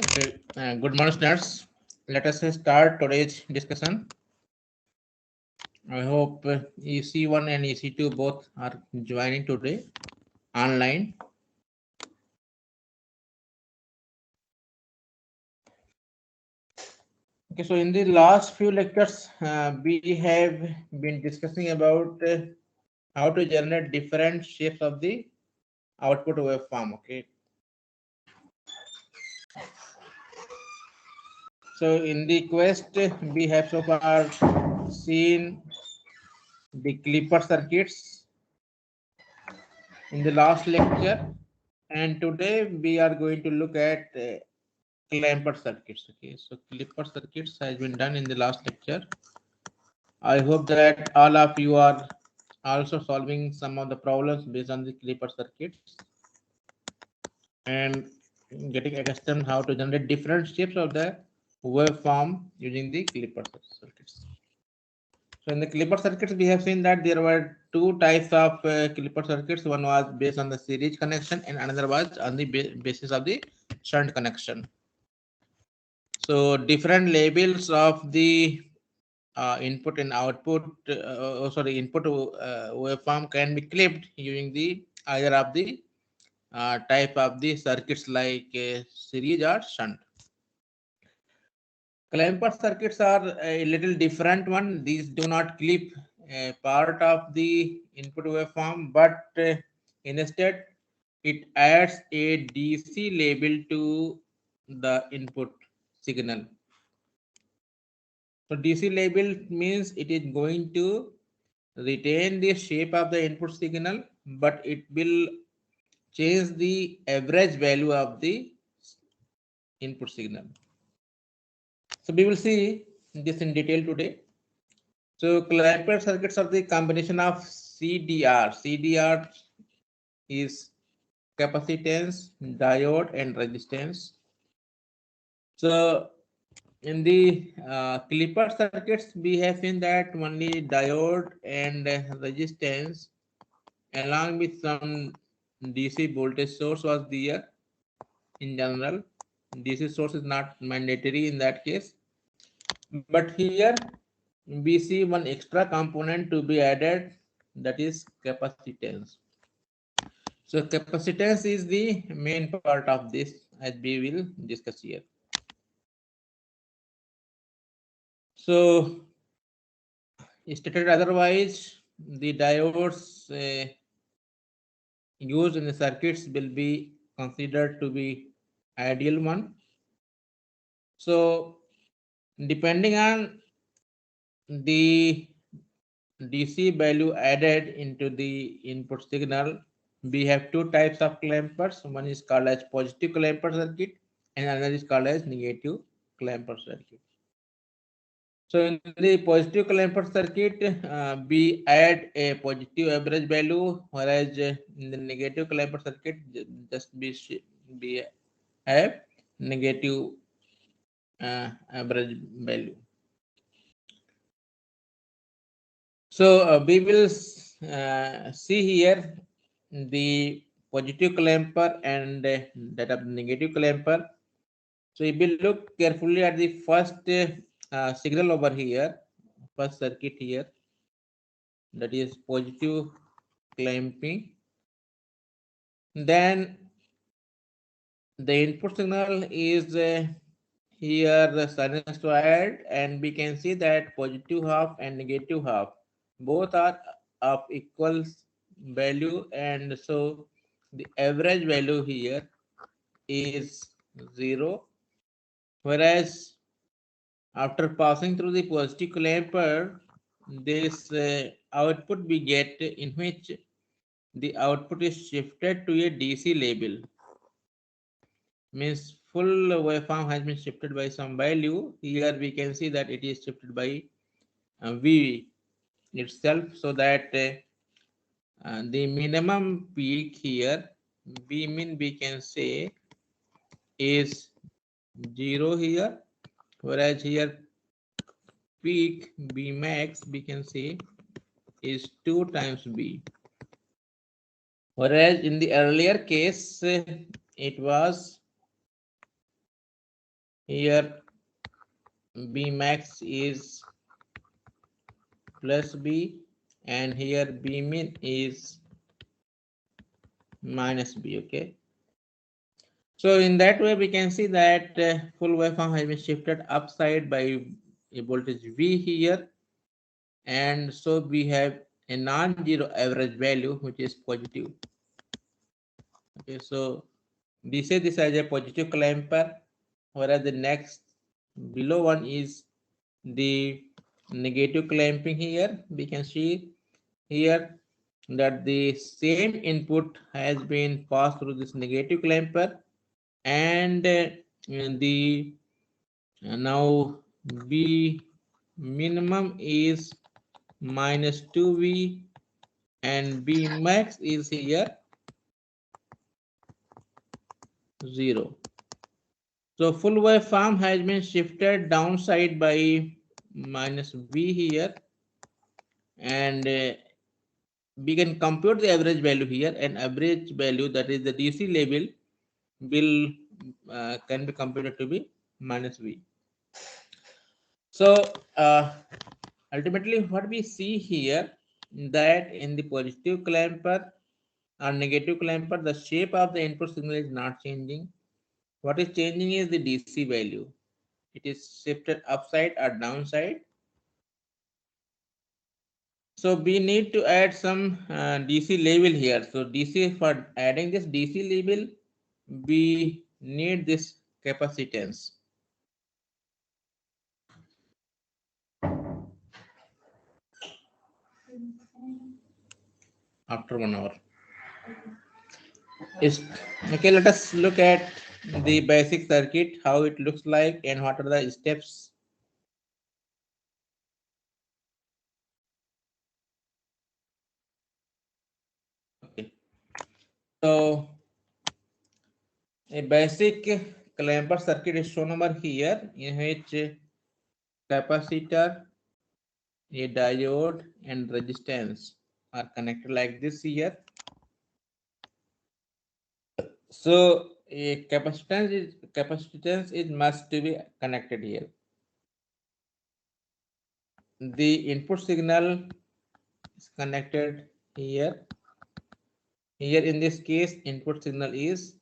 Okay, good morning, students. Let us start today's discussion. I hope EC1 and EC2 both are joining today online. Okay, so in the last few lectures, we have been discussing about how to generate different shapes of the output waveform. Okay, so in the quest, we have so far seen the clipper circuits in the last lecture, and today we are going to look at clamper circuits. Okay, so clipper circuits has been done in the last lecture. I hope that all of you are also solving some of the problems based on the clipper circuits and getting accustomed how to generate different shapes of the waveform using the clipper circuits. So in the clipper circuits, we have seen that there were two types of clipper circuits. One was based on the series connection, and another was on the basis of the shunt connection. So different labels of the input and output, input waveform can be clipped using the either of the type of the circuits like series or shunt. Clamper circuits are a little different one. These do not clip a part of the input waveform, but instead it adds a DC label to the input signal. So DC label means it is going to retain the shape of the input signal, but it will change the average value of the input signal. So we will see this in detail today. So clamper circuits are the combination of CDR. CDR is capacitance, diode, and resistance. So in the clipper circuits, we have seen that only diode and resistance along with some DC voltage source was there in general. DC source is not mandatory in that case. But here we see one extra component to be added, that is capacitance. So capacitance is the main part of this as we will discuss here. So stated otherwise, the diodes used in the circuits will be considered to be ideal one. So depending on the DC value added into the input signal, we have two types of clampers. One is called as positive clamper circuit and another is called as negative clamper circuit. So in the positive clamper circuit, we add a positive average value, whereas in the negative clamper circuit, just be have negative average value. So we will see here the positive clamper and that of negative clamper. So if we look carefully at the first signal over here, first circuit here, that is positive clamping, then the input signal is here the sinusoid, and we can see that positive half and negative half both are of equal value, and so the average value here is 0, whereas after passing through the positive clamper, this output we get in which the output is shifted to a DC label, means full waveform has been shifted by some value. Here we can see that it is shifted by V itself, so that the minimum peak here, V min we can say is 0 here, whereas here peak B max we can say is 2 times B. Whereas in the earlier case, it was Here B max is plus B, and here B min is minus B. Okay. So in that way, we can see that full waveform has been shifted upside by a voltage V here, and so we have a non-zero average value which is positive. Okay, so we say this as a positive clamper, whereas the next below one is the negative clamping. Here we can see here that the same input has been passed through this negative clamper, and the now B minimum is minus 2V, and B max is here 0. So full waveform has been shifted downside by minus V here, and we can compute the average value here, and average value, that is the DC level, will can be computed to be minus V. So ultimately what we see here, that in the positive clamper or negative clamper, the shape of the input signal is not changing. What is changing is the DC value. It is shifted upside or downside. So we need to add some DC label here. So DC, for adding this DC label, we need this capacitance. After 1 hour. Is okay. Let us look at the basic circuit, how it looks like, and what are the steps. Okay. So a basic clamper circuit is shown over here, in which capacitor, a diode, and resistance are connected like this here. So a capacitance is must to be connected here. The input signal is connected here. Here in this case, input signal is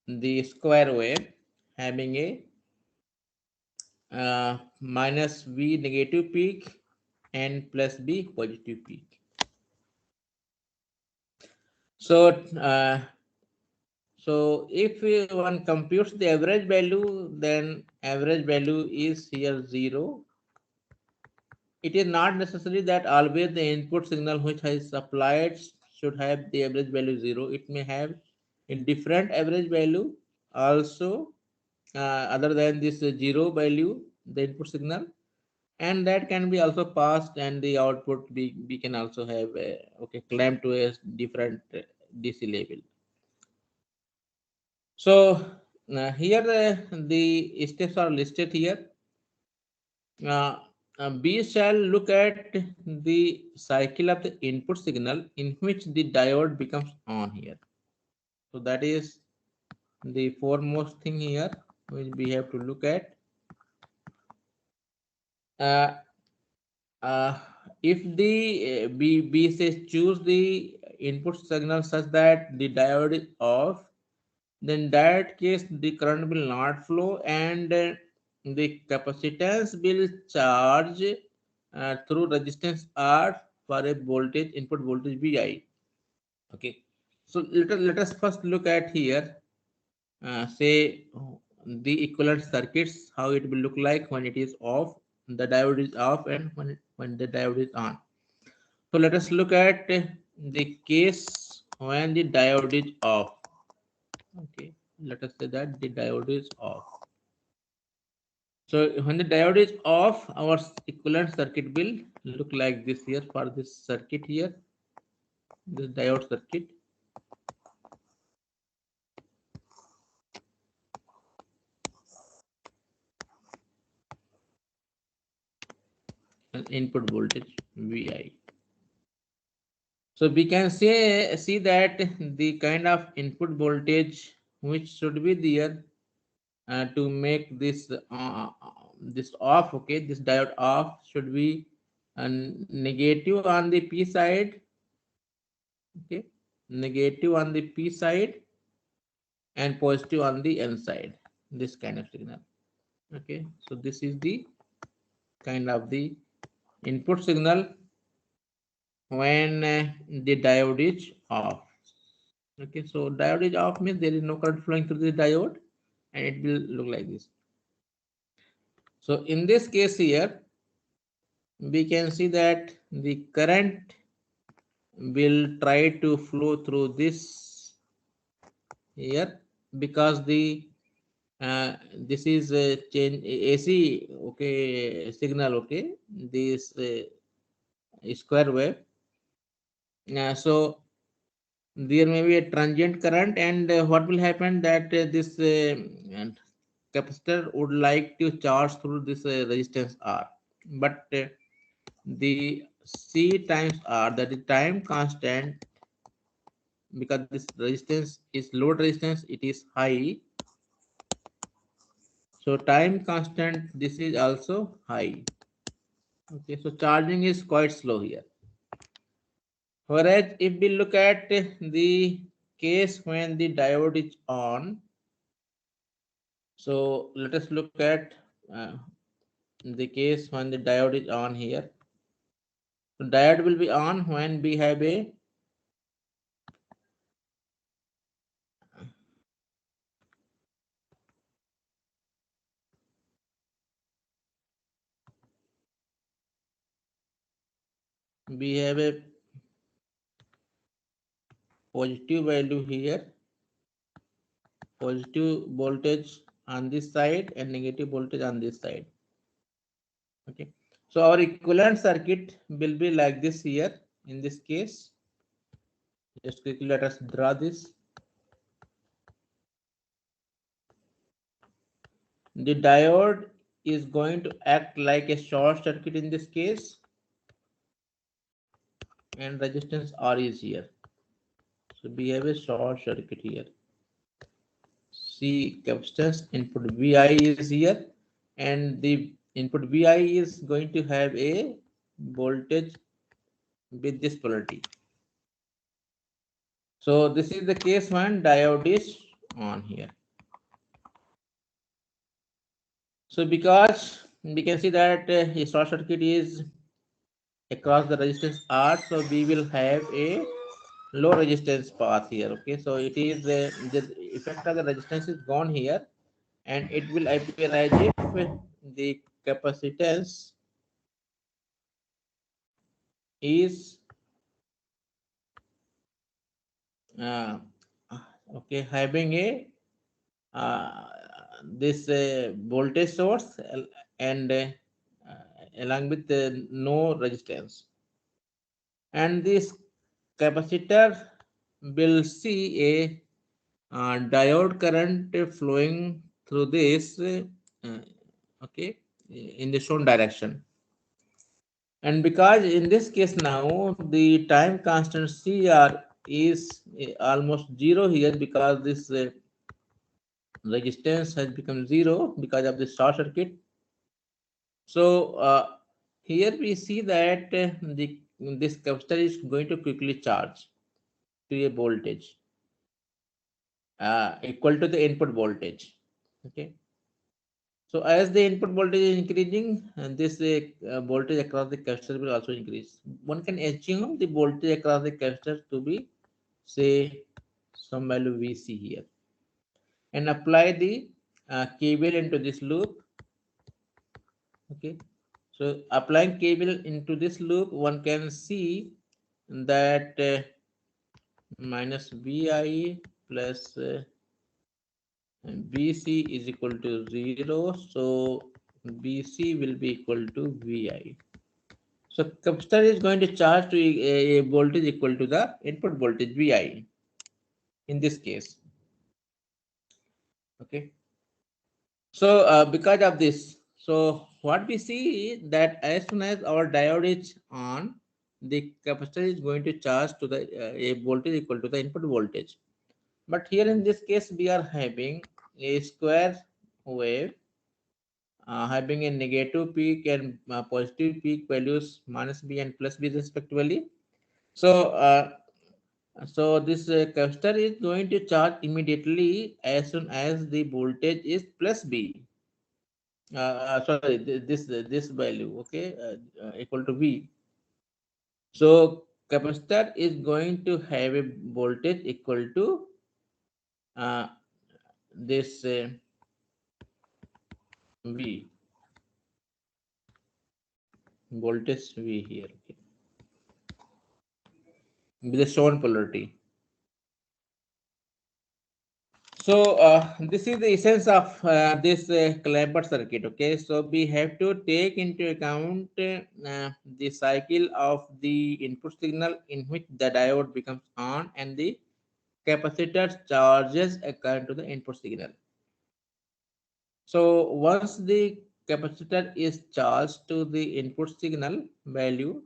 the square wave having a minus V negative peak and plus B positive peak. So so if one computes the average value, then average value is here 0. It is not necessary that always the input signal which is supplied should have the average value 0. It may have a different average value also, other than this 0 value, the input signal, and that can be also passed, and the output we can also have okay, clamped to a different DC label. So here the steps are listed here. We shall look at the cycle of the input signal in which the diode becomes on here. So that is the foremost thing here which we have to look at. Uh, if the we say choose the input signal such that the diode is off, then that case the current will not flow, and the capacitance will charge through resistance R for a voltage, input voltage Vi. Okay, so let us first look at here, say the equivalent circuits, how it will look like when it is off, the diode is off, and when the diode is on. So let us look at the case when the diode is off. Okay, let us say that the diode is off. So when the diode is off, our equivalent circuit will look like this here. For this circuit here, this diode circuit. And input voltage Vi. So we can see that the kind of input voltage which should be there to make this off. Okay, this diode off should be negative on the p side. Okay, negative on the p side and positive on the n side, this kind of signal. Okay, so this is the kind of the input signal when the diode is off. Okay, so diode is off means there is no current flowing through the diode and it will look like this. So in this case here, we can see that the current will try to flow through this here, because the this is a change AC, okay, signal. Okay, this square wave. So there may be a transient current, and what will happen that this capacitor would like to charge through this resistance R, but the C times R, that is time constant, because this resistance is load resistance, it is high, so time constant, this is also high. Okay, so charging is quite slow here. Whereas if we look at the case when the diode is on, so let us look at the case when the diode is on here. So diode will be on when we have a positive value here, positive voltage on this side and negative voltage on this side. Okay, so our equivalent circuit will be like this here. In this case, just quickly let us draw this. The diode is going to act like a short circuit in this case, and resistance R is here. So we have a short circuit here. C capacitance, input Vi is here, and the input Vi is going to have a voltage with this polarity. So this is the case when diode is on here. So because we can see that a short circuit is across the resistance R, so we will have a low resistance path here. Okay, so it is the effect of the resistance is gone here, and it will appear as if the capacitance is uh, okay, having a uh, this voltage source and along with no resistance, and this capacitor will see a diode current flowing through this okay, in the shown direction. And because in this case now the time constant CR is almost zero here, because this resistance has become zero because of the short circuit. So here we see that this capacitor is going to quickly charge to a voltage equal to the input voltage. Okay, so as the input voltage is increasing, and this voltage across the capacitor will also increase. One can assume the voltage across the capacitor to be, say, some value Vc here, and apply the KVL into this loop. Okay, so applying KVL into this loop, one can see that minus Vi plus Vc is equal to 0. So Vc will be equal to Vi. So capacitor is going to charge to a voltage equal to the input voltage Vi in this case. Okay. So because of this, so what we see is that as soon as our diode is on, the capacitor is going to charge to the a voltage equal to the input voltage. But here in this case, we are having a square wave having a negative peak and positive peak values minus b and plus b respectively. So, so this capacitor is going to charge immediately as soon as the voltage is plus b. Sorry, this value, okay, equal to v. So capacitor is going to have a voltage equal to uh, this v, voltage v here, okay, with the shown polarity. So this is the essence of this Clapeyron circuit. Okay, so we have to take into account the cycle of the input signal in which the diode becomes on and the capacitor charges according to the input signal. So once the capacitor is charged to the input signal value,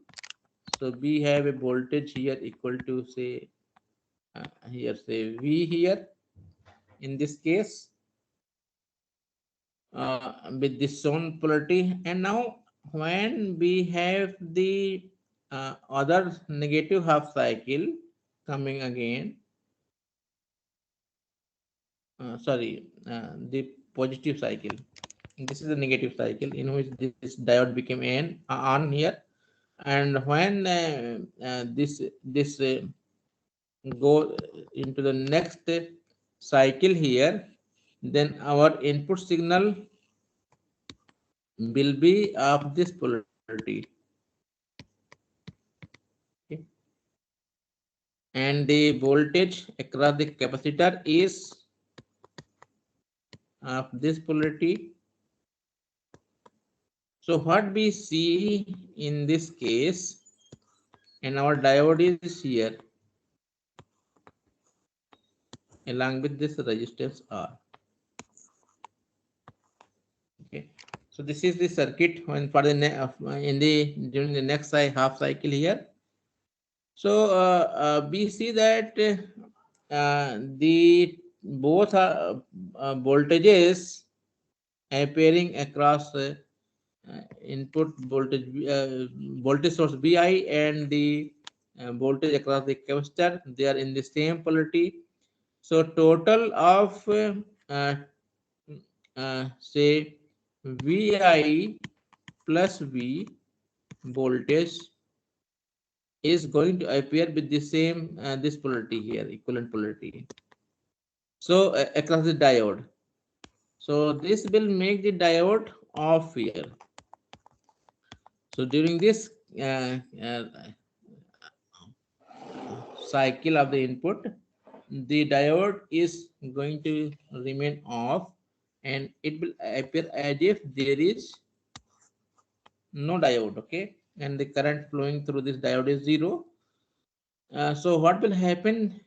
so we have a voltage here equal to say here say V here in this case with this shown polarity. And now when we have the other negative half cycle coming again, the positive cycle, this is the negative cycle in which this diode became on here. And when this go into the next cycle here, then our input signal will be of this polarity. Okay. And the voltage across the capacitor is of this polarity. So what we see in this case, and our diode is here along with this resistance R. Okay, so this is the circuit when for the during the next half cycle here. So we see that the both voltages appearing across input voltage source Vi and the voltage across the capacitor, they are in the same polarity. So total of say Vi plus V voltage is going to appear with the same this polarity here, equivalent polarity. So across the diode. So this will make the diode off here. So during this cycle of the input, the diode is going to remain off and it will appear as if there is no diode, okay, and the current flowing through this diode is zero. So what will happen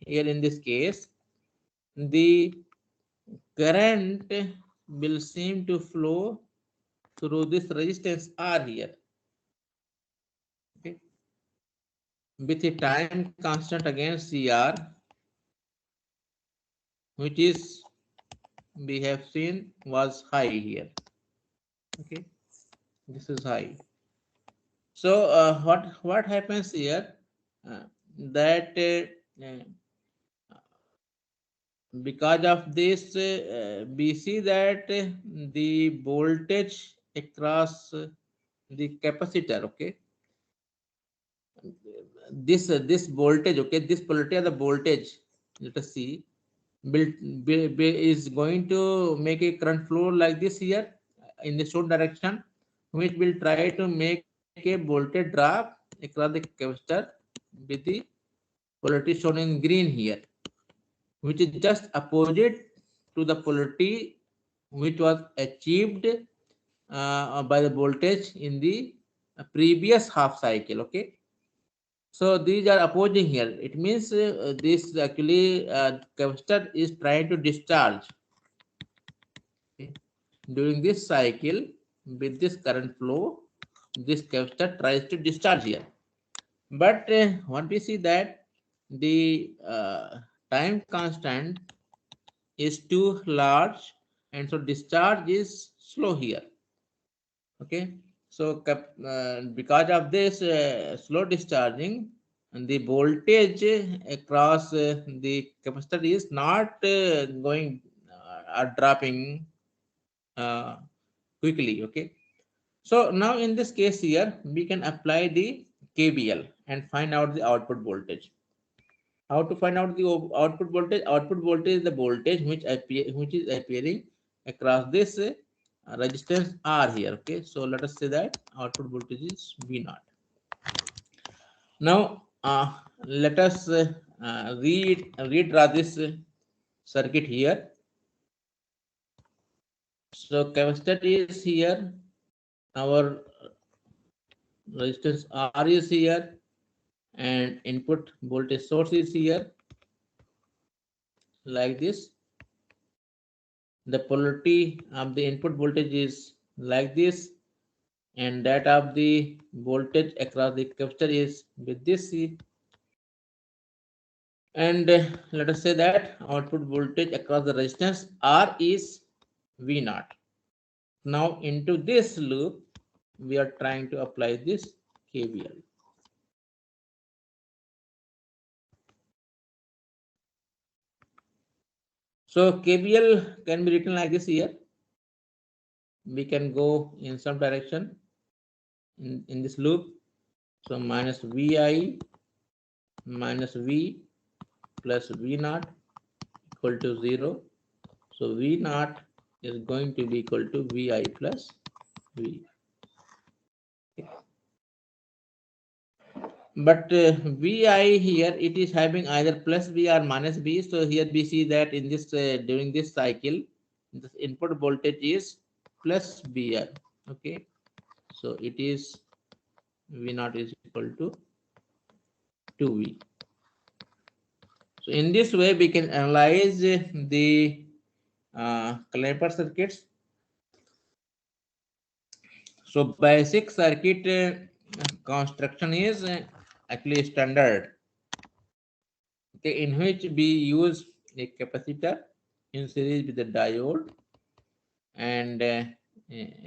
here in this case, the current will seem to flow through this resistance R here, okay, with a time constant against CR, which is we have seen was high here, okay, this is high. So what happens here that because of this we see that the voltage across the capacitor, okay, this voltage, okay, this polarity of the voltage, let us see, is going to make a current flow like this here in the shown direction, which will try to make a voltage drop across the capacitor with the polarity shown in green here, which is just opposite to the polarity which was achieved by the voltage in the previous half cycle, okay. So these are opposing here. It means this actually capacitor is trying to discharge, okay. During this cycle with this current flow, this capacitor tries to discharge here. But what we see that the time constant is too large, and so discharge is slow here. Okay, so because of this slow discharging, and the voltage across the capacitor is not going or dropping uh, quickly. Okay, so now in this case here we can apply the KVL and find out the output voltage. How to find out the output voltage? Output voltage is the voltage which is appearing across this resistance R here. Okay, so let us say that output voltage is V naught. Now let us redraw this circuit here. So capacitor is here, our resistance R is here, and input voltage source is here, like this. The polarity of the input voltage is like this, and that of the voltage across the capacitor is with this. And let us say that output voltage across the resistance R is V naught. Now into this loop we are trying to apply this KVL. So KVL can be written like this here. We can go in some direction in this loop. So minus VI minus V plus V naught equal to 0. So V naught is going to be equal to VI plus V. But VI here, it is having either plus V or minus V. So here we see that in this during this cycle, this input voltage is plus VI. Okay, so it is V naught is equal to 2V. So in this way, we can analyze the Clamper circuits. So basic circuit construction is actually standard, okay, in which we use a capacitor in series with the diode, and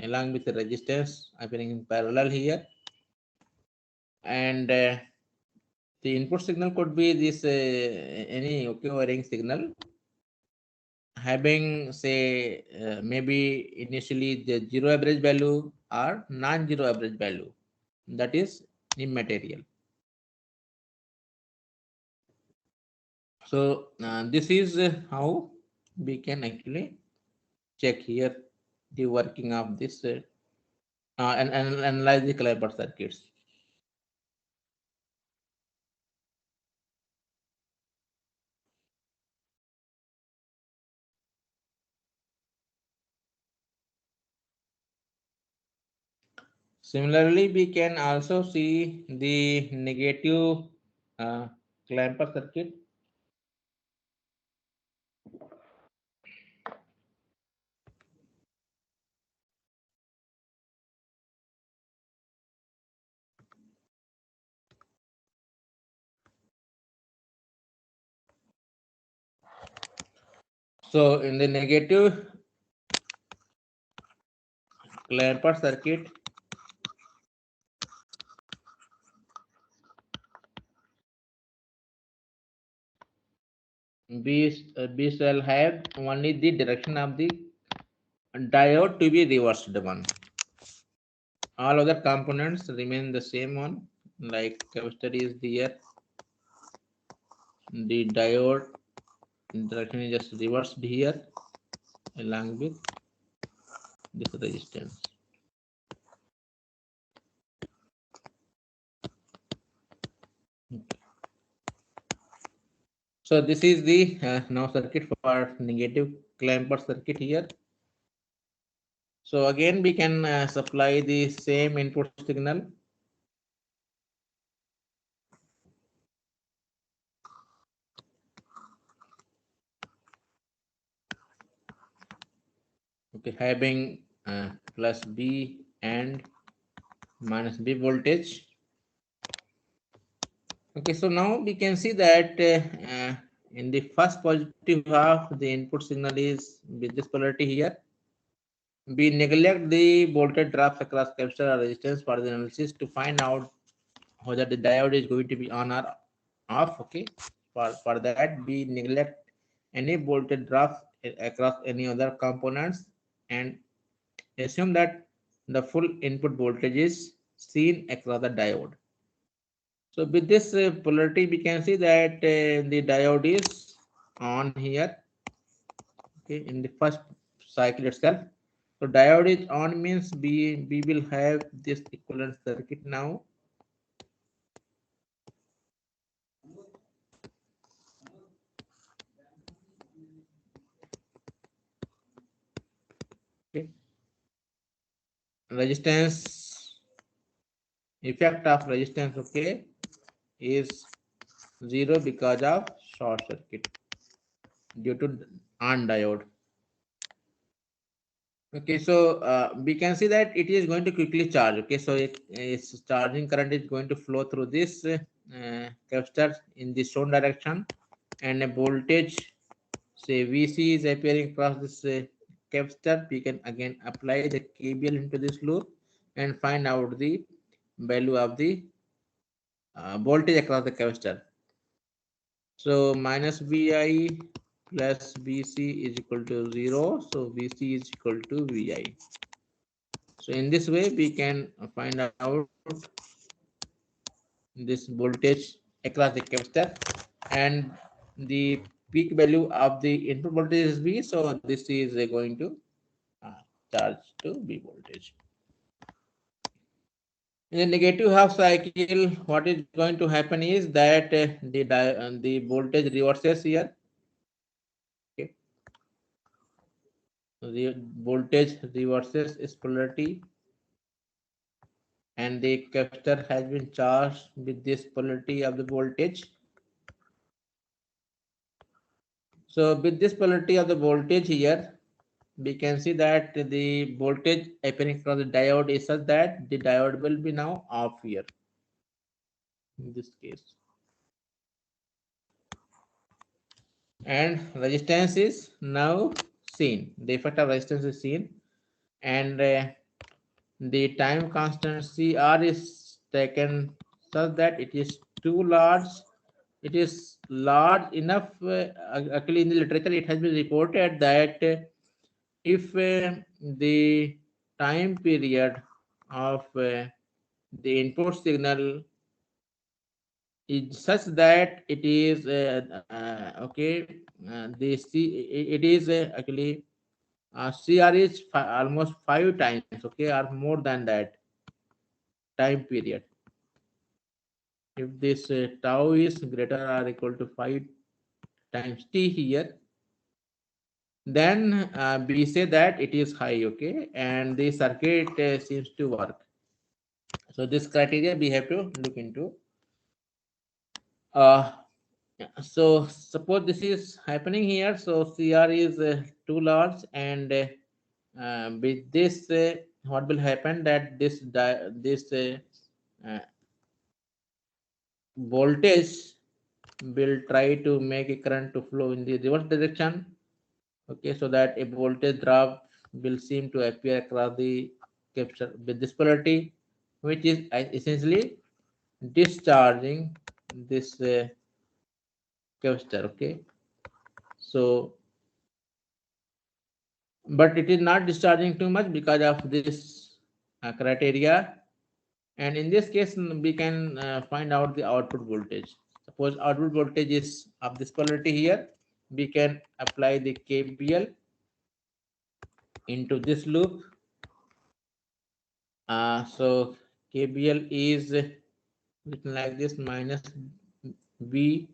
along with the resistance appearing in parallel here, and the input signal could be this any varying signal having, say, maybe initially the zero average value or non-zero average value, that is immaterial. So this is how we can actually check here the working of this and analyze the Clamper circuits. Similarly, we can also see the negative Clamper circuit. So in the negative Clamper circuit, we shall have only the direction of the diode to be reversed one. All other components remain the same one, like capacitor is there, the diode direction is just reversed here along with this resistance. So this is the now circuit for negative Clamper circuit here. So again we can supply the same input signal. Okay, having plus B and minus B voltage. Okay, so now we can see that in the first positive half, the input signal is with this polarity here. We neglect the voltage drops across capacitor or resistance for the analysis to find out whether the diode is going to be on or off. Okay, for that we neglect any voltage drops across any other components and assume that the full input voltage is seen across the diode. So with this polarity, we can see that the diode is on here. Okay, in the first cycle itself. So diode is on means we will have this equivalent circuit now. Okay, resistance, effect of resistance, okay, is 0 because of short circuit due to on diode. Okay, so we can see that it is going to quickly charge. Okay, so its charging current is going to flow through this capacitor in the shown direction, and a voltage, say VC, is appearing across this capacitor. We can again apply the KVL into this loop and find out the value of the voltage across the capacitor. So minus VI plus VC is equal to 0. So VC is equal to VI. So in this way, we can find out this voltage across the capacitor, and the peak value of the input voltage is V. So this is going to charge to V voltage. In the negative half cycle, what is going to happen is that the voltage reverses here. Okay, the voltage reverses its polarity, and the capacitor has been charged with this polarity of the voltage. So with this polarity of the voltage here, we can see that the voltage appearing across the diode is such that the diode will be now off here in this case. And resistance is now seen. The effect of resistance is seen, and the time constant CR is taken such that it is too large. It is large enough. Actually, in the literature, it has been reported that if the time period of the input signal is such that it is okay, the it is actually CR is almost 5 times, okay, or more than that time period. If this tau is greater or equal to 5 times t here, then we say that it is high, okay, and the circuit seems to work. So this criteria we have to look into. Uh, so suppose this is happening here. So CR is too large, and with this, what will happen that this uh, voltage will try to make a current to flow in the reverse direction. Okay, so that a voltage drop will seem to appear across the capacitor with this polarity, which is essentially discharging this capacitor. Okay, so but it is not discharging too much because of this criteria, and in this case we can find out the output voltage. Suppose output voltage is of this polarity here, we can apply the KVL into this loop. So KVL is written like this: minus V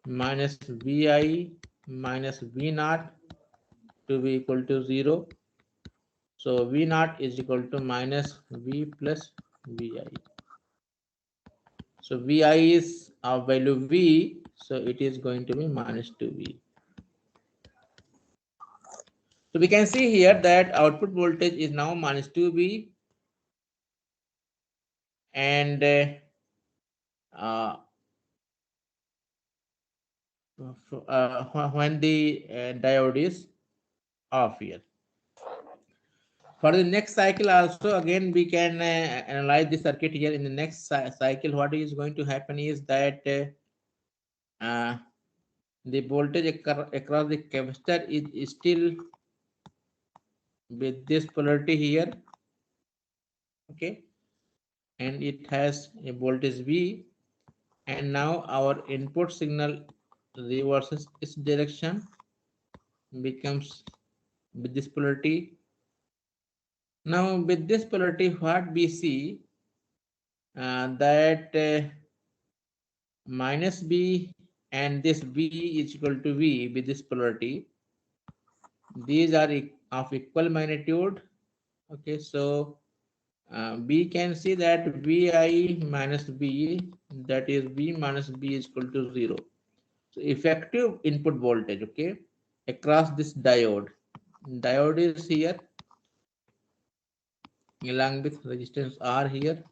minus VI minus V naught to be equal to 0. So V naught is equal to minus V plus VI. So VI is our value V, so it is going to be minus 2V. So we can see here that output voltage is now minus 2V, and when the diode is off here. For the next cycle also, again we can analyze the circuit here. In the next cycle, what is going to happen is that the voltage across the capacitor is still with this polarity here, okay, and it has a voltage V, and now our input signal reverses its direction, becomes with this polarity. Now with this polarity, what we see that minus B and this V is equal to V with this polarity. These are of equal magnitude. Okay, so we can see that Vi minus B, that is V minus B is equal to 0. So effective input voltage, okay, across this diode. Diode is here along with resistance R here.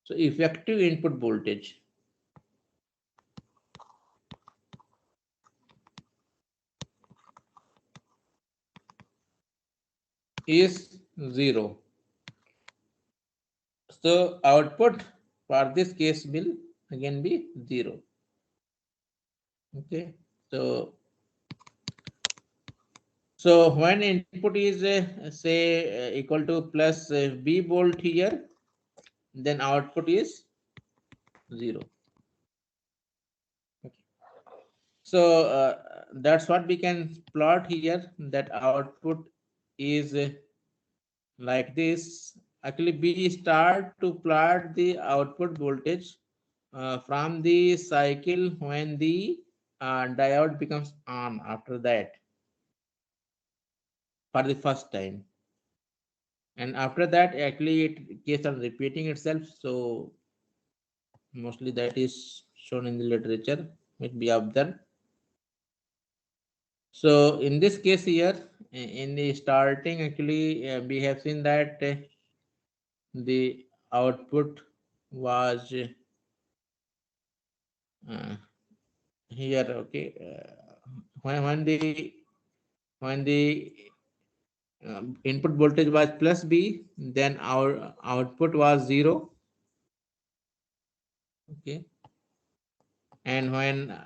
So effective input voltage is 0. So output for this case will again be 0. Okay, so when input is say equal to plus B volt here, then output is 0. Okay. So that's what we can plot here, that output is like this. Actually, we start to plot the output voltage from the cycle when the diode becomes on after that for the first time, and after that actually it keeps on repeating itself. So mostly that is shown in the literature, it be observed. So in this case here, in the starting, actually we have seen that the output was uh, here, okay, when the input voltage was plus B, then our output was 0, okay, and when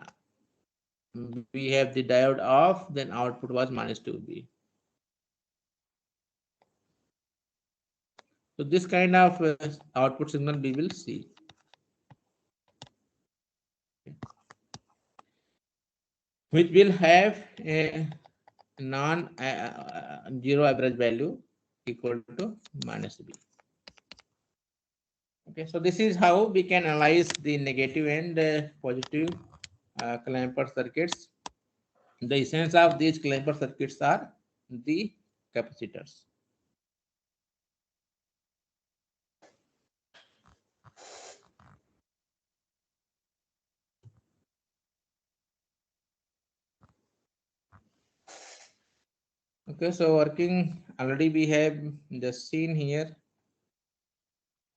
we have the diode off, then output was minus 2B. So this kind of output signal we will see, which will have a non zero average value equal to minus B. Okay, so this is how we can analyze the negative and positive clamper circuits. The essence of these clamper circuits are the capacitors. Okay, so working already we have the scene here,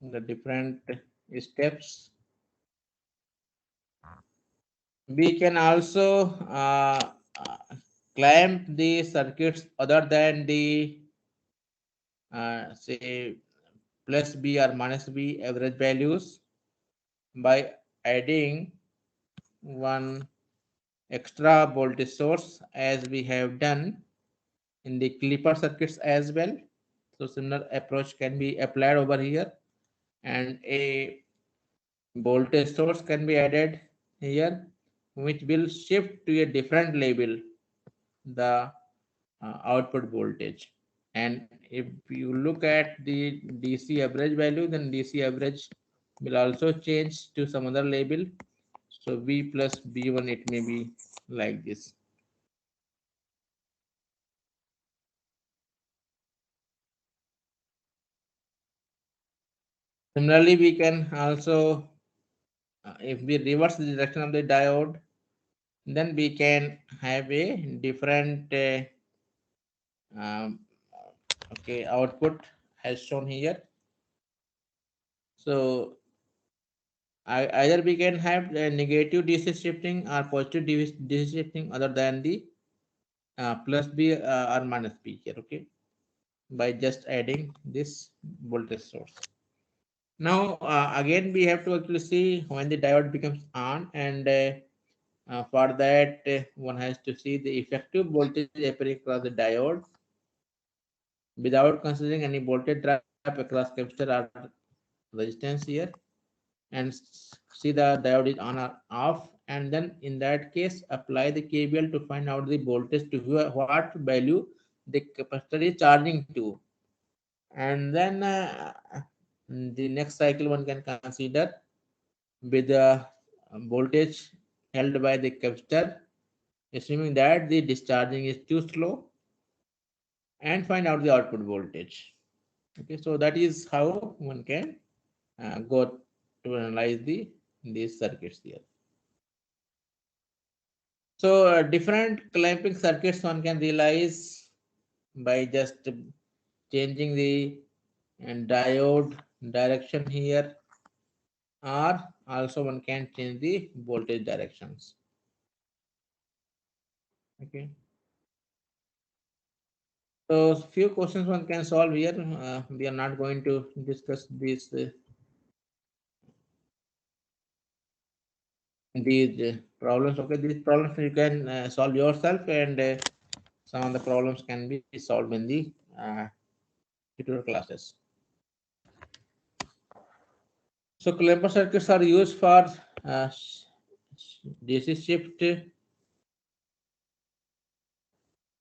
the different steps. We can also clamp the circuits other than the say plus B or minus B average values by adding one extra voltage source, as we have done in the clipper circuits as well. So similar approach can be applied over here, and a voltage source can be added here, which will shift to a different label the output voltage. And if you look at the DC average value, then DC average will also change to some other label. So V plus B1, it may be like this. Similarly, we can also, if we reverse the direction of the diode, then we can have a different um, okay output as shown here. So Either we can have negative DC shifting or positive DC shifting other than the plus B or minus B here, okay, by just adding this voltage source. Now again we have to actually see when the diode becomes on, and for that one has to see the effective voltage appearing across the diode without considering any voltage drop across capacitor or resistance here, and see the diode is on or off, and then in that case apply the KVL to find out the voltage to what value the capacitor is charging to. And then the next cycle one can consider with the voltage held by the capacitor, assuming that the discharging is too slow, and find out the output voltage. Okay, so that is how one can go to analyze these circuits here. So different clamping circuits one can realize by just changing the diode direction here, or also one can change the voltage directions. Okay, so few questions one can solve here. We are not going to discuss these problems. Okay, these problems you can solve yourself, and some of the problems can be solved in the tutorial classes. So clamper circuits are used for DC shift.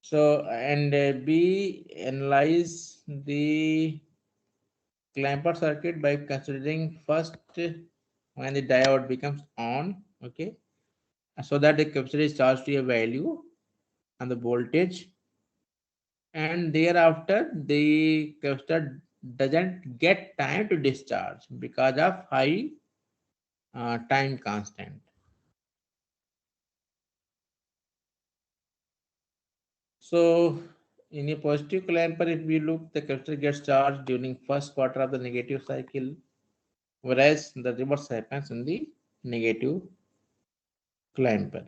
So and B, analyze the clamper circuit by considering first when the diode becomes on, okay, so that the capacitor is charged to a value and the voltage, and thereafter the capacitor doesn't get time to discharge because of high time constant. So in a positive clamper, if we look, the capacitor gets charged during first quarter of the negative cycle, whereas the reverse happens in the negative clamper.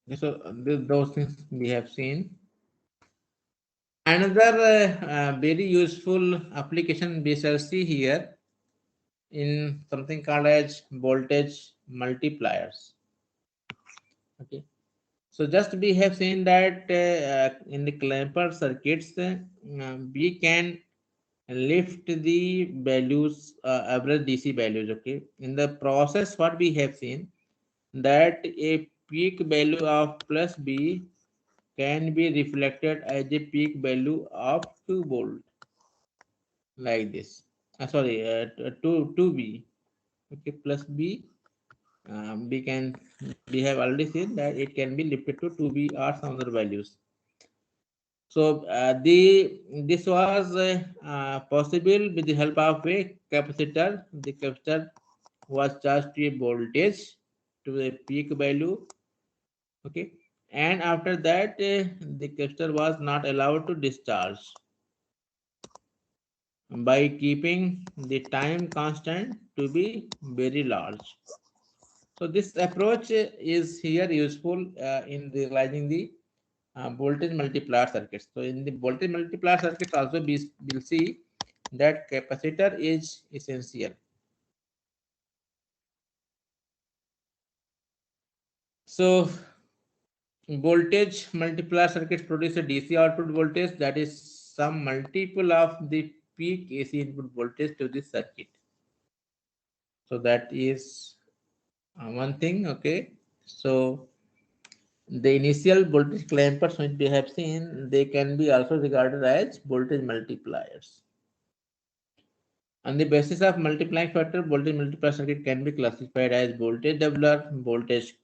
Okay, so those things we have seen. Another very useful application we shall see here in something called as voltage multipliers. Okay, so just we have seen that in the clamper circuits, we can lift the values, average DC values. Okay, in the process what we have seen that a peak value of plus B can be reflected as a peak value of 2 volt, like this. Sorry, 2B. Okay, plus B, we have already seen that it can be lifted to 2B or some other values. So this was possible with the help of a capacitor. The capacitor was charged to a voltage to a peak value. Okay, and after that the capacitor was not allowed to discharge by keeping the time constant to be very large. So this approach is here useful in realizing the voltage multiplier circuits. So in the voltage multiplier circuits also we will see that capacitor is essential. So voltage multiplier circuits produce a DC output voltage that is some multiple of the peak AC input voltage to this circuit. So that is one thing. Okay, so the initial voltage clampers which we have seen, they can be also regarded as voltage multipliers. On the basis of multiplying factor, voltage multiplier circuit can be classified as voltage doubler, voltage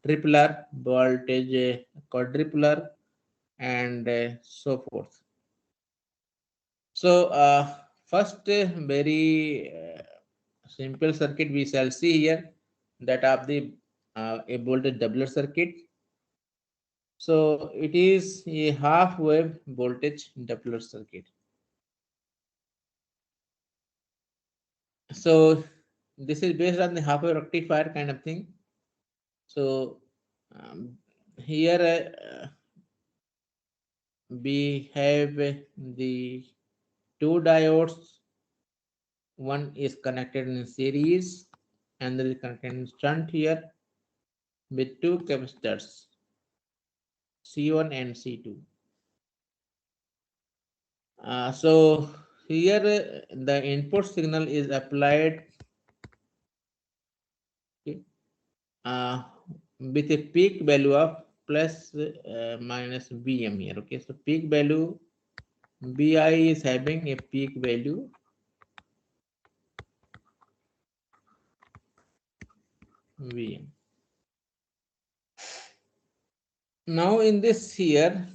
tripler, voltage quadrupler, and so forth. So first very simple circuit we shall see here, that of the a voltage doubler circuit. So it is a half wave voltage doubler circuit. So this is based on the half wave rectifier kind of thing. So here we have the two diodes. One is connected in series and there is connected in shunt here with two capacitors C1 and C2. So here the input signal is applied, okay, with a peak value of plus minus Vm here. Okay, so peak value Vi is having a peak value Vm. Now in this here,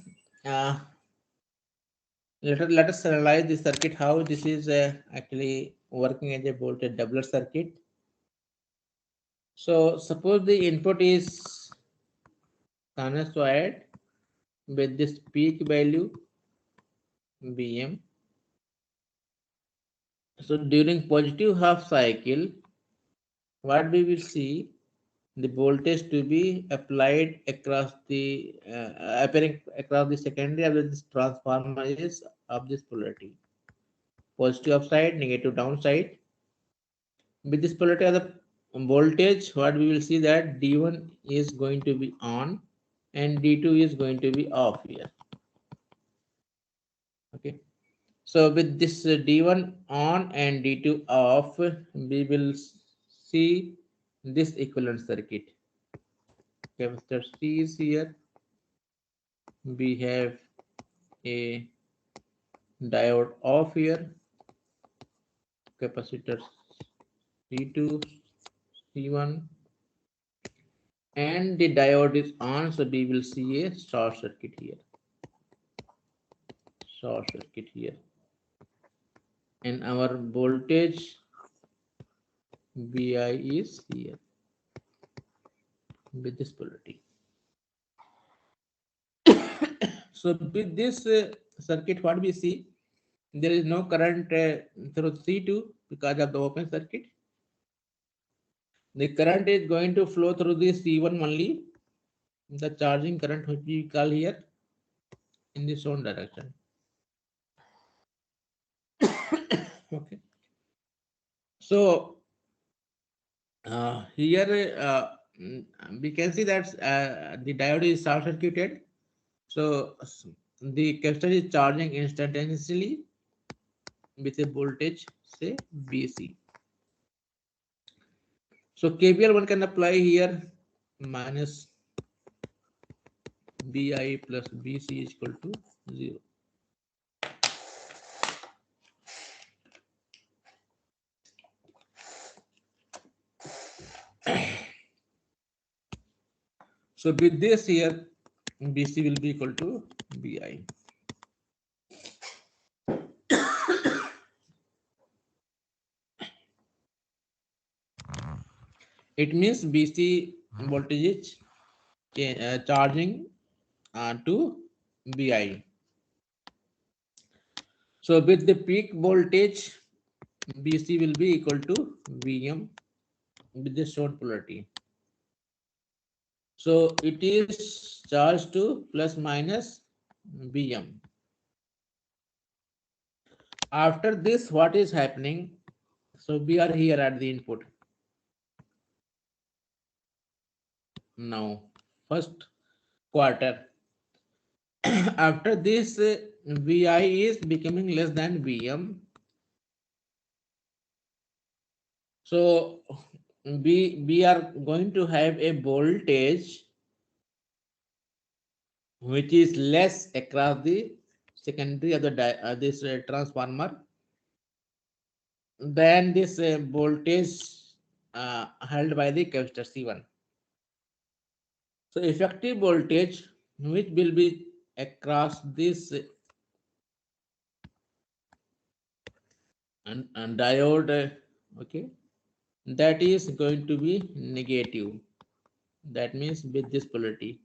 let us analyze the circuit, how this is actually working as a voltage doubler circuit. So suppose the input is sinusoid with this peak value Vm. So during positive half cycle, what we will see, the voltage to be applied across the appearing across the secondary of this transformer is of this polarity, positive upside, negative downside. With this polarity of the voltage, what we will see that D1 is going to be on and D2 is going to be off here. Okay, so with this D1 on and D2 off, we will see this equivalent circuit. Capacitor C is here. We have a diode off here. Capacitor C2, C1, and the diode is on, so we will see a short circuit here. Short circuit here. And our voltage Vi is here with this polarity. So with this circuit, what we see, there is no current through C2 because of the open circuit. The current is going to flow through the C1 only, the charging current which we call here in this own direction. Okay. So here we can see that the diode is short circuited. So the capacitor is charging instantaneously with a voltage say BC. So KVL one can apply here, minus BI plus BC is equal to 0. So with this here, BC will be equal to BI. It means BC voltage is charging to BI. So with the peak voltage, BC will be equal to Vm with the shown polarity. So it is charged to plus minus Vm. After this, what is happening? So we are here at the input. Now, first quarter. After this, Vi is becoming less than Vm. So we are going to have a voltage which is less across the secondary of the this transformer than this voltage held by the capacitor C1. So effective voltage which will be across this and diode, okay, that is going to be negative. That means with this polarity,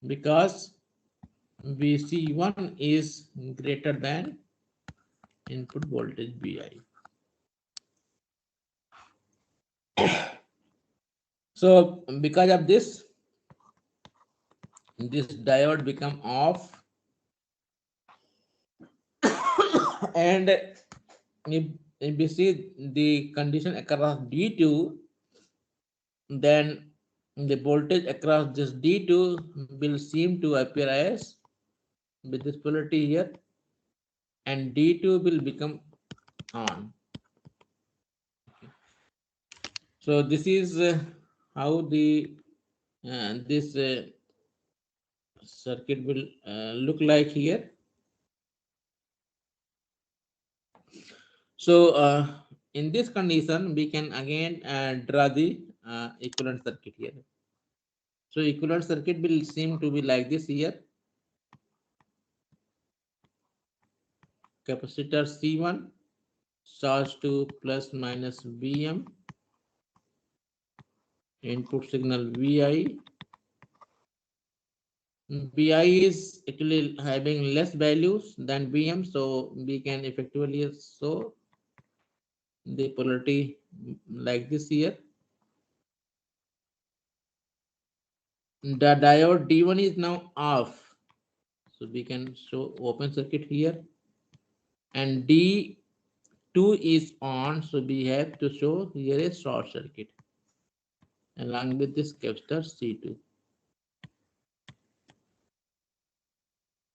because VC1 is greater than input voltage Vi. So because of this diode become off, and if we see the condition across D2, then the voltage across this D2 will seem to appear as with this polarity here, and D2 will become on. So this is how the this circuit will look like here. So in this condition, we can again draw the equivalent circuit here. So equivalent circuit will seem to be like this here. Capacitor C1 charged to plus minus Vm, input signal Vi. Vi is actually having less values than Vm, so we can effectively show the polarity like this here. The diode D1 is now off, so we can show open circuit here, and D2 is on, so we have to show here a short circuit along with this capacitor C2.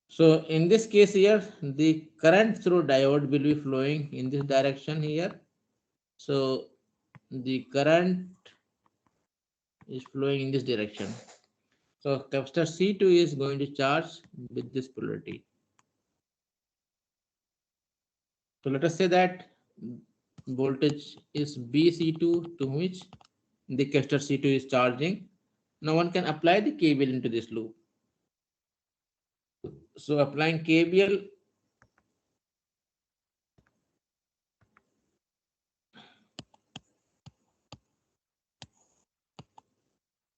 So in this case here, the current through diode will be flowing in this direction here. So the current is flowing in this direction. So capacitor C2 is going to charge with this polarity. So let us say that voltage is BC2 to which the capacitor C2 is charging. Now one can apply the KVL into this loop. So applying KVL,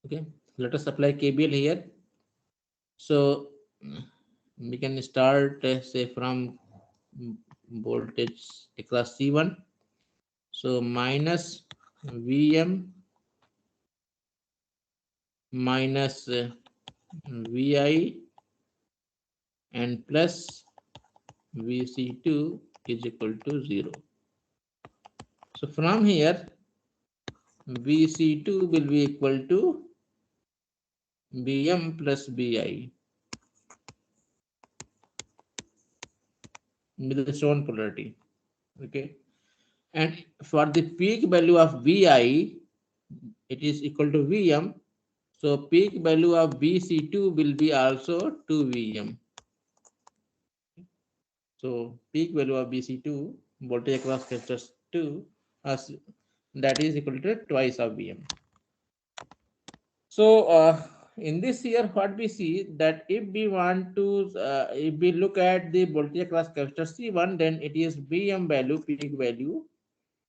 okay, let us apply KVL here. So we can start say from voltage across C1. So minus Vm minus Vi and plus Vc2 is equal to 0. So from here Vc2 will be equal to Vm plus Vi with the shown polarity. Okay, and for the peak value of Vi, it is equal to Vm. So peak value of Vc2 will be also 2 Vm. So peak value of Vc2, voltage across capacitors 2, as that is equal to twice of Vm. So in this here, what we see that if we want to, if we look at the voltage across capacitor C1, then it is Vm value, peak value.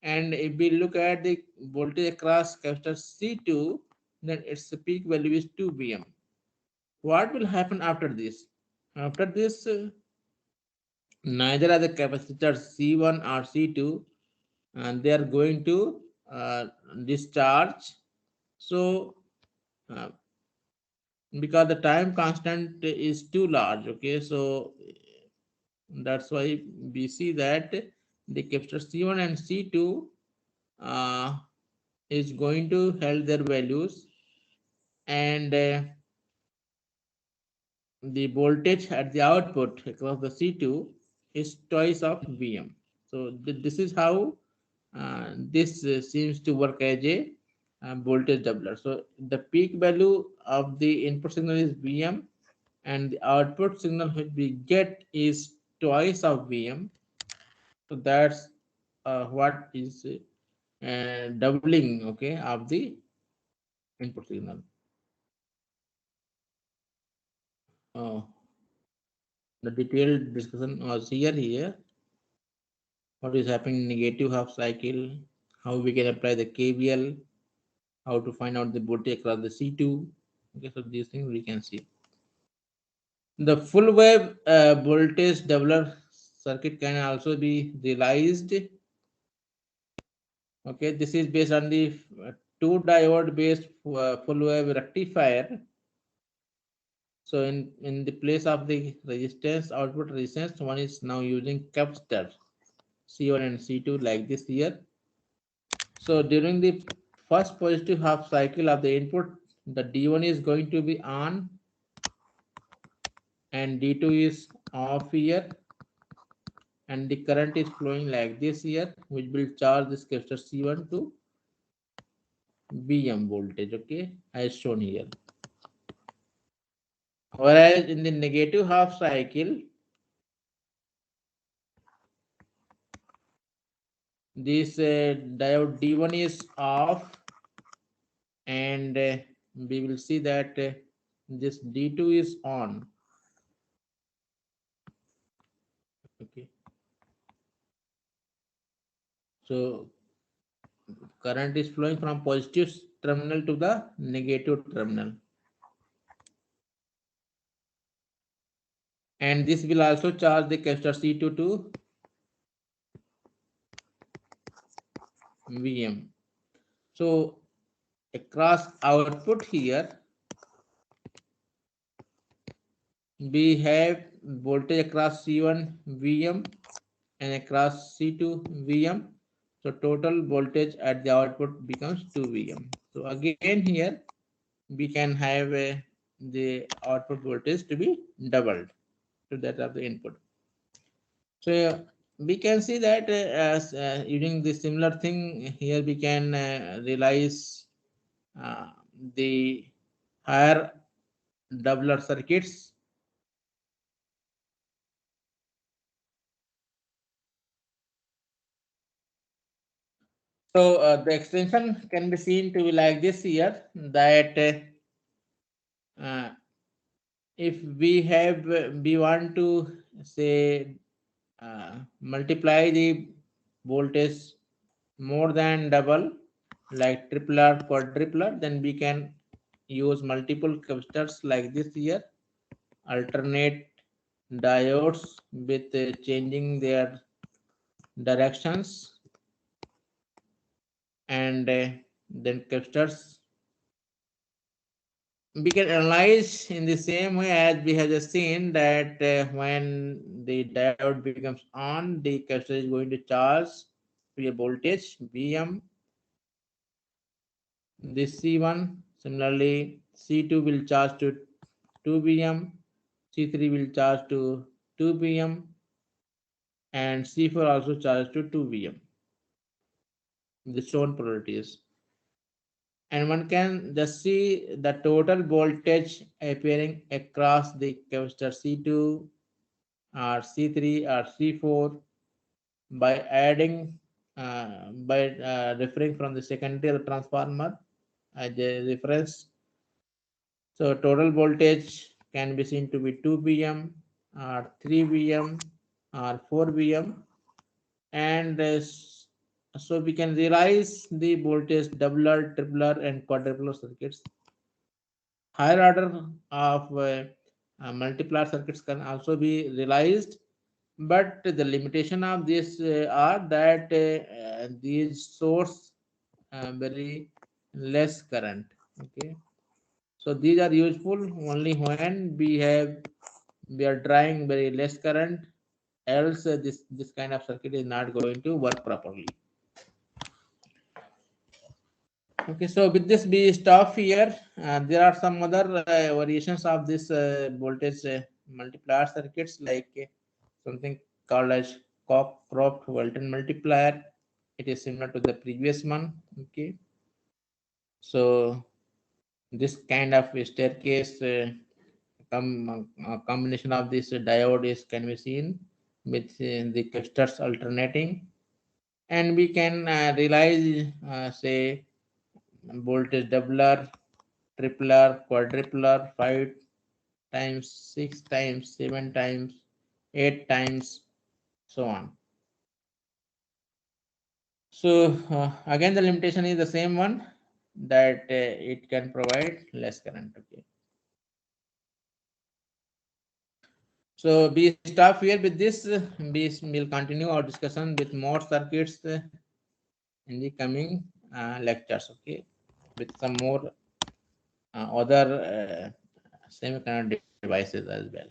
And if we look at the voltage across capacitor C2, then its peak value is 2 Vm. What will happen after this? After this, neither of the capacitors C1 or C2, and they are going to discharge. So because the time constant is too large, okay, so that's why we see that the capacitor C1 and C2 is going to hold their values, and the voltage at the output across the C2 is twice of Vm. So this is how this seems to work as a voltage doubler. So the peak value of the input signal is Vm, and the output signal which we get is twice of Vm. So that's what is doubling, okay, of the input signal. Uh, the detailed discussion was here. What is happening in negative half cycle, how we can apply the KVL, how to find out the voltage across the C2. Okay, so these things we can see. The full wave voltage doubler circuit can also be realized Okay, this is based on the two diode based full wave rectifier. So in the place of the resistance, output resistance, one is now using capacitor C1 and C2 like this here. So during the first positive half cycle of the input, the D1 is going to be on and D2 is off here, and the current is flowing like this here, which will charge this capacitor C1 to Vm voltage, okay, as shown here. Whereas in the negative half cycle, this diode D1 is off, and we will see that this D2 is on. Okay, so current is flowing from positive terminal to the negative terminal, and this will also charge the capacitor C2 to Vm. So across output here, we have voltage across C1 Vm and across C2 Vm. So total voltage at the output becomes 2 Vm. So again here we can have the output voltage to be doubled to that of the input. So we can see that as using the similar thing here, we can realize uh, the higher doubler circuits. So the extension can be seen to be like this here, that if we want to say multiply the voltage more than double, like tripler, quadrupler, then we can use multiple capacitors like this here, alternate diodes with changing their directions, and then capacitors we can analyze in the same way as we have just seen that when the diode becomes on, the capacitor is going to charge to a voltage Vm. This C1, similarly C2 will charge to 2 Vm, C3 will charge to 2 Vm, and C4 also charged to 2 Vm. The shown polarities. And one can just see the total voltage appearing across the capacitor C2 or C3 or C4 by adding by referring from the secondary transformer as a reference. So total voltage can be seen to be 2 Vm or 3 Vm or 4 Vm, and so we can realize the voltage doubler, tripler, and quadrupler circuits. Higher order of multiplier circuits can also be realized, but the limitation of this are that these source very less current. Okay, so these are useful only when we are drawing very less current, else this kind of circuit is not going to work properly. Okay, so with this we stop here. There are some other variations of this voltage multiplier circuits, like something called as Cockcroft-Walton multiplier. It is similar to the previous one. Okay, so this kind of staircase combination of this diode is can be seen with the capacitors alternating, and we can realize say voltage doubler, tripler, quadrupler, 5 times, 6 times, 7 times, 8 times, so on. So again, the limitation is the same one, that it can provide less current. Okay. So we stop here with this. We will continue our discussion with more circuits in the coming lectures, okay, with some more other semiconductor devices as well.